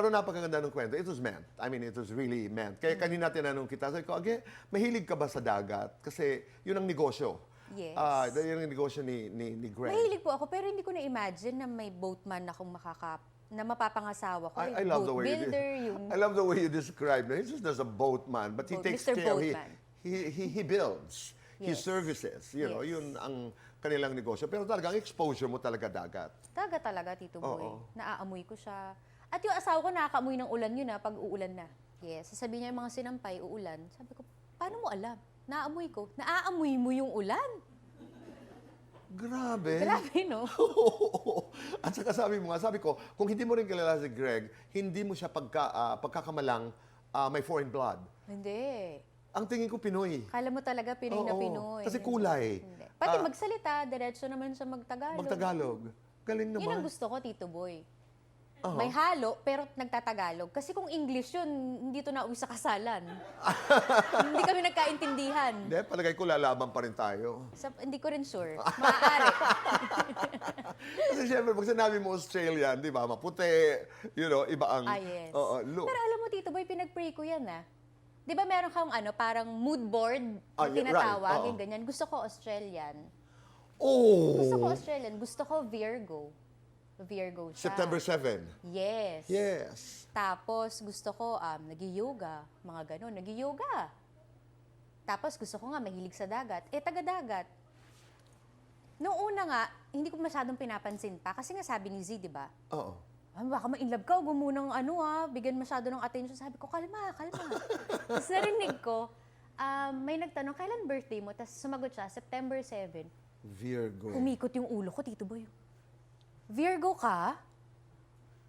Pero napakaganda ng kwento. It was meant. I mean, it was really meant. Kaya kanina tinanong kita, sabi ko, mahilig ka ba sa dagat? Kasi yun ang negosyo. Yes. Yun ang negosyo ni Greg. Mahilig po ako, pero hindi ko na-imagine na may boatman akong na mapapangasawa ko. I love the way builder, I love the way you describe him. He's just as a boatman, but he takes Mr. care. Boatman. He builds. He Yes. services. You know, Yes. yun ang kanilang negosyo. Pero talagang exposure mo talaga dagat. Talaga, Tito Boy. Oo. Naaamoy ko siya. At yung asawa ko nakakaamoy ng ulan yun pag uulan na. Yes, sasabihin niya yung mga sinampay, uulan. Sabi ko, paano mo alam? Naaamoy ko. Naaamoy mo yung ulan? Grabe. Grabe, no? At saka sabi ko, kung hindi mo rin kilala si Greg, hindi mo siya pagkakamalang may foreign blood. Hindi. Ang tingin ko Pinoy. Kala mo talaga Pinoy na Oo. Pinoy. Kasi kulay. Hindi. Pati magsalita, diretso naman siya magtagalog. Magtagalog. Galing naman. Yun ang gusto ko, Tito Boy. May halo, pero nagtatagalog. Kasi kung English yun, hindi to nauwi sa kasalan. Hindi kami nagkaintindihan. Hindi, palagay ko lalaban pa rin tayo. Hindi ko rin sure. Maaari. Kasi syempre, pag sinabi mo Australian, di ba, maputi, iba ang... Yes. Look. Pero alam mo, Tito Boy, pinag-pray ko yan Di ba meron kang parang mood board na Yeah, tinatawag, right. yung ganyan. Gusto ko Australian. Oh! Gusto ko Australian. Gusto ko Virgo. Virgo siya. September 7. Yes. Yes. Tapos gusto ko nagi-yoga, mga ganun, nagi-yoga. Tapos gusto ko nga mahilig sa dagat. Taga-dagat. Noong una nga, hindi ko masyadong pinapansin pa kasi nga sabi ni Z, 'di ba? Oo. Baka ma-inlove ka, huwag mo munang bigyan masyado ng attention. Sabi ko, kalma. Tapos narinig ko, may nagtanong, kailan birthday mo? Tapos sumagot siya, September 7. Virgo. Humikot yung ulo ko, Tito Boy. Virgo ka?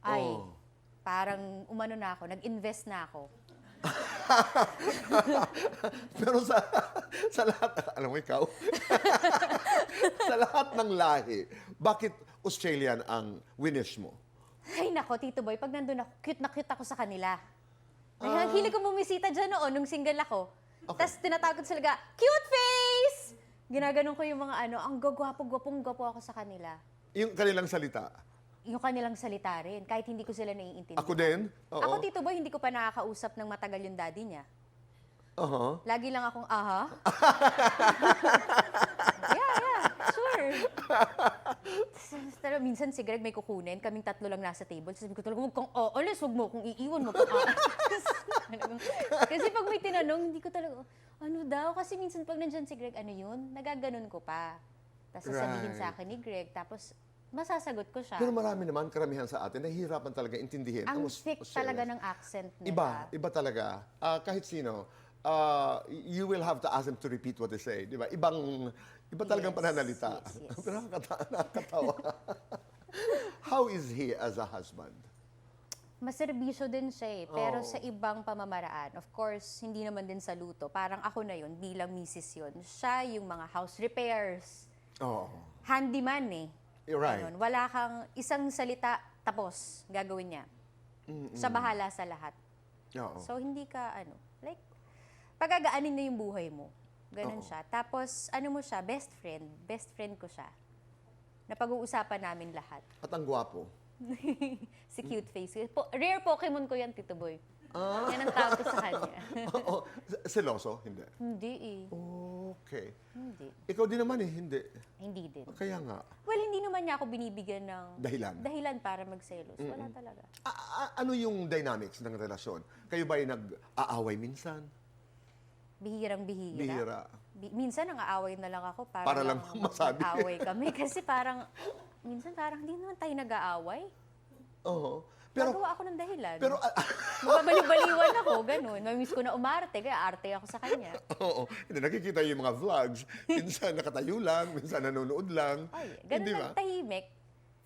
Ay, Oh. parang umano na ako, nag-invest na ako. Pero sa lahat, alam mo ikaw, sa lahat ng lahi, bakit Australian ang winish mo? Ay nako, Tito Boy, pag nandun ako, cute na cute ako sa kanila. Ay, hilig ko bumisita dyan noon, nung single ako. Okay. Tapos tinatawag ko sila, cute face! Ginaganon ko yung mga ang gwapong-gwapong-gwapo ako sa kanila. Yung kanilang salita. Yung kanilang salita rin, kahit hindi ko sila naiintindihan. Ako din? Oo. Ako, Tito Boy, hindi ko pa nakakausap ng matagal yung daddy niya. Uh-huh. Lagi lang akong, yeah, sure. Pero minsan si Greg may kukunin, kaming tatlo lang nasa table. Sabi ko talaga, huwag kang aalis, huwag mo kung iiwan mo. Kasi pag may tinanong, hindi ko talaga, ano daw? Kasi minsan pag nandyan si Greg, ano yun? Nagaganon ko pa. Tapos sasabihin sa akin ni Greg, tapos masasagot ko siya. Pero marami naman, karamihan sa atin, nahihirapan talaga intindihin. Ang thick talaga ng accent nila. Iba talaga. Kahit sino, you will have to ask them to repeat what they say. Di ba? Iba talagang Yes, pananalita. yes. Pero nakakatawa. How is he as a husband? Maserbisyo din siya pero Oo. sa ibang pamamaraan. Of course, hindi naman din sa luto. Parang ako na yun, bilang misis yun. Siya yung mga house repairs. Oh, Handyman you're right. Ganun. Wala kang isang salita, tapos gagawin niya. Siya bahala sa lahat. Oo. So, hindi ka, pagagaanin na yung buhay mo. Ganun Oo. siya. Tapos, mo siya, best friend. Best friend ko siya. Napag-uusapan namin lahat. At ang gwapo. Si cute face. Rare Pokemon ko yan, Tito Boy. Yan ang tawag ko sa kanya. Oo. Seloso? Hindi. Hindi Okay. Hindi. Ikaw din naman hindi. Hindi din. Kaya nga. Well, hindi naman niya ako binibigyan ng Dahilan. para magselos. Wala talaga. Ano yung dynamics ng relasyon? Kayo ba ay nag-aaway minsan? Bihirang-bihira. Bihira. Minsan nang-aaway na lang ako Para lang masabi. mag-aaway kami. Kasi minsan parang hindi naman tayo nag-aaway. Oo. Magawa ako ng dahilan. Pero, Mababaliw-baliwan ako, ganun. Mamiss ko na umarte, kaya arte ako sa kanya. oo. Hindi, nakikita yung mga vlogs. Minsan nakatayo lang, minsan nanonood lang. Ay, ganun Hindi lang tahimik.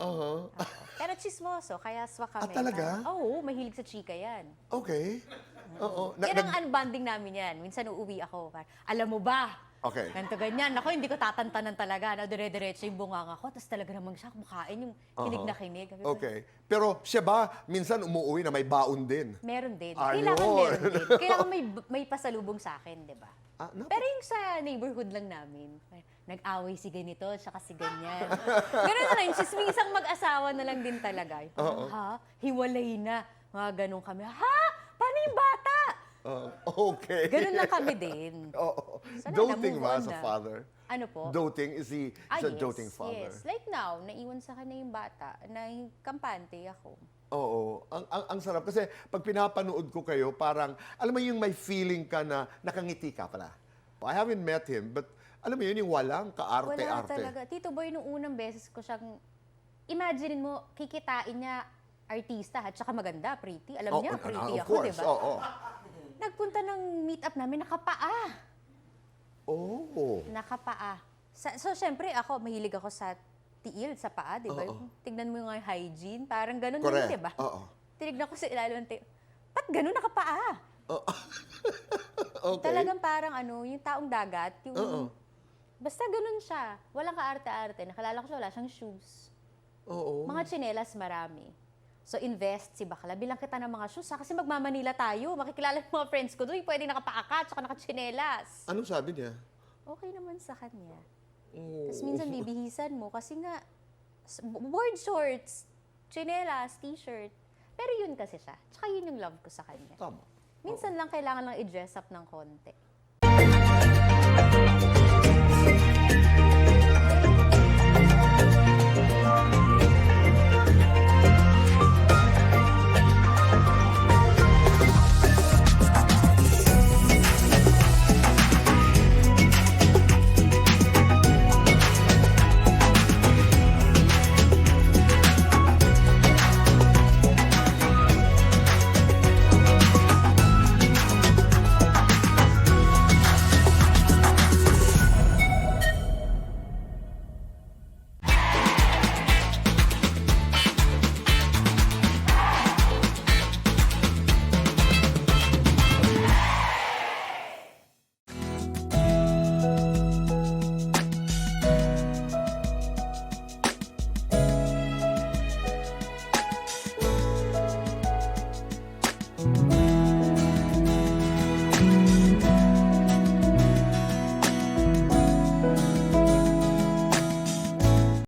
Oo. Pero chismoso, kaya swak kami. talaga? Oo, mahilig sa chika yan. Okay. Oo. Yan ang unbonding namin yan. Minsan uuwi ako. Alam mo ba? Okay. Ganto ganyan. Ako, hindi ko tatantanan talaga. Dire-diretso yung bunganga ko. Tapos talaga namang siya kumakain yung kinig na kinig. Sabi ko, Okay. Pero siya ba, minsan umuwi na may baon din? meron din. Ayun. Kailangan meron din. Kailangan may pasalubong sa akin, di ba? Pero yung sa neighborhood lang namin, nag-away si ganito, tsaka si ganyan. Ganun na lang, chismisang mag-asawa na lang din talaga. Ha? Hiwalay na. Mga ganun kami, ha? Paano yung bata? Okay. Ganun lang kami din. Oo. Sana Doting na-move ba on sa na. father? Ano po? Doting? Is he a Yes, doting father? yes. Like now, naiwan sa kanya yung bata, na kampante ako. Oo. Ang sarap. Kasi pag pinapanood ko kayo, parang, alam mo yung may feeling ka na nakangiti ka pala. I haven't met him, but alam mo yun, yung walang Wala kaarte-arte. talaga. Tito Boy, nung unang beses ko siyang, imagine mo, kikitain niya artista at saka maganda, pretty. Alam niya, pretty of ako, di course, ba? oo. Nagpunta ng meet-up namin, nakapaa. Oh. Nakapaa. So, syempre, mahilig ako sa tiil, sa paa, di ba? Oo. Tignan mo yung hygiene, parang ganun Correct. din, di ba? Oo. Tinignan ko sa ilalim ng tiil. Ba't ganun nakapaa? Okay. Talagang parang yung taong dagat, yung... Oo. Basta ganun siya. Walang kaarte-arte. Nakalala ko siya, wala siyang shoes. Oo. Mga tsinelas marami. So, invest si Bakla. Bilang kita ng mga shoes, kasi magmamanila tayo. Makikilala yung mga friends ko doon, pwede nakapaaka, tsaka nakatsinelas. Anong sabi niya? Okay naman sa kanya. Oh. Tapos minsan bibihisan mo, kasi nga, board shorts, tsinelas, t-shirt. Pero yun kasi siya. Tsaka yun yung love ko sa kanya. Tama. Minsan lang kailangan lang i-dress up ng konti.